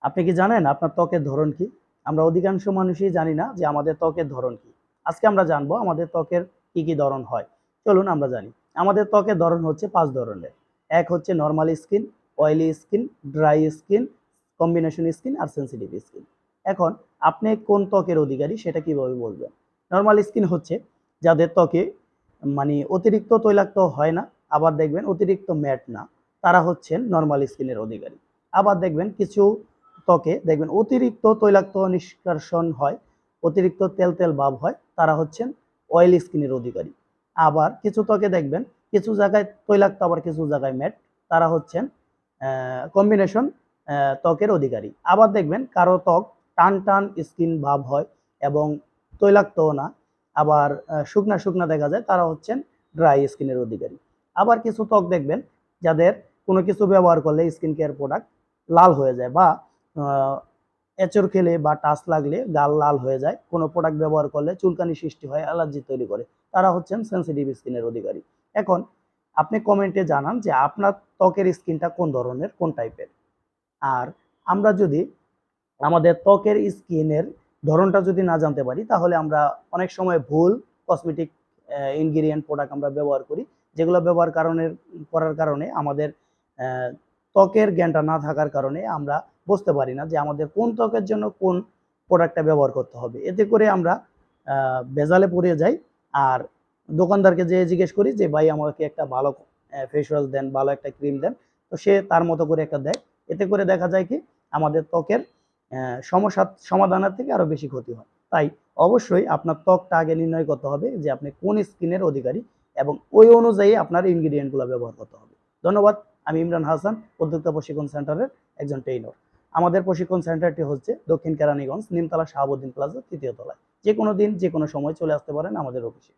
আপনি কি জানেন আপনার ত্বকের ধরন কি? আমরা অধিকাংশ মানুষই জানি না যে আমাদের ত্বকের ধরন কি। আজকে আমরা জানবো আমাদের ত্বকের কি কি ধরন হয়। চলুন আমরা জানি। আমাদের ত্বকের ধরন হচ্ছে ৫ ধরনের। এক হচ্ছে normal skin, oily skin, dry skin, combination skin আর সেনসিটিভ স্কিন। এখন আপনি কোন ত্বকের অধিকারী সেটা কিভাবে বলবেন? নরমাল স্কিন হচ্ছে যাদের ত্বকে অতিরিক্ত তৈলাক্ত হয় না, আবার দেখবেন অতিরিক্ত ম্যাট না, তারা হচ্ছেন নরমাল স্কিনের অধিকারী। আবার দেখবেন কিছু ত্বকে দেখবেন অতিরিক্ত তৈলাক্ত নিষ্কাশন হয়, অতিরিক্ত তেল তেল ভাব হয়, তারা হচ্ছেন অয়েল স্কিনের অধিকারী। আবার কিছু ত্বকে দেখবেন কিছু জায়গায় তৈলাক্ত আবার কিছু জায়গায় ম্যাট, তারা হচ্ছেন কম্বিনেশন ত্বকের অধিকারী। আবার দেখবেন কারো ত্বক টান টান স্কিন ভাব হয় এবং তৈলাক্তও না, আবার শুকনা শুকনা দেখা যায়, তারা হচ্ছেন ড্রাই স্কিনের অধিকারী। আবার কিছু ত্বক দেখবেন যাদের কোনো কিছু ব্যবহার করলে স্কিন কেয়ার প্রোডাক্ট লাল হয়ে যায়, বা এঁচড় খেলে বা টাচ লাগলে গাল লাল হয়ে যায়, কোনো প্রোডাক্ট ব্যবহার করলে চুলকানি সৃষ্টি হয়, অ্যালার্জি তৈরি করে, তারা হচ্ছেন সেনসিটিভ স্কিনের অধিকারী। এখন আপনি কমেন্টে জানান যে আপনার ত্বকের স্কিনটা কোন ধরনের, কোন টাইপের। আর আমরা যদি আমাদের ত্বকের স্কিনের ধরনটা যদি না জানতে পারি, তাহলে আমরা অনেক সময় ভুল কসমেটিক ইনগ্রিডিয়েন্ট প্রোডাক্ট আমরা ব্যবহার করি, যেগুলো ব্যবহার করার কারণে আমাদের ত্বকের জ্ঞানটা না থাকার কারণে আমরা বুঝতে পারি না যে আমাদের কোন ত্বকের জন্য কোন প্রোডাক্টটা ব্যবহার করতে হবে। এতে করে আমরা ভেজালে পড়ে যাই, আর দোকানদারকে যেয়ে জিজ্ঞেস করি যে ভাই আমাকে একটা ভালো ফেস ওয়াশ দেন, ভালো একটা ক্রিম দেন, তো সে তার মতো করে একটা দেয়। এতে করে দেখা যায় কি আমাদের ত্বকের সমস্যা সমাধানের থেকে আরো বেশি ক্ষতি হয়। তাই অবশ্যই আপনার ত্বকটা আগে নির্ণয় করতে হবে যে আপনি কোন স্কিনের অধিকারী, এবং ওই অনুযায়ী আপনার ইনগ্রিডিয়েন্টগুলো ব্যবহার করতে হবে। ধন্যবাদ। আমি ইমরান হাসান, উদ্যোক্তা প্রশিক্ষণ সেন্টারের একজন ট্রেইনার। আমাদের প্রশিক্ষণ সেন্টারটি হচ্ছে দক্ষিণ কেরানীগঞ্জ, নিমতলা শাহাবুদ্দিন প্লাজা, তৃতীয় তলায়। যে কোনো দিন যে কোনো সময় চলে আসতে পারেন আমাদের অফিসে।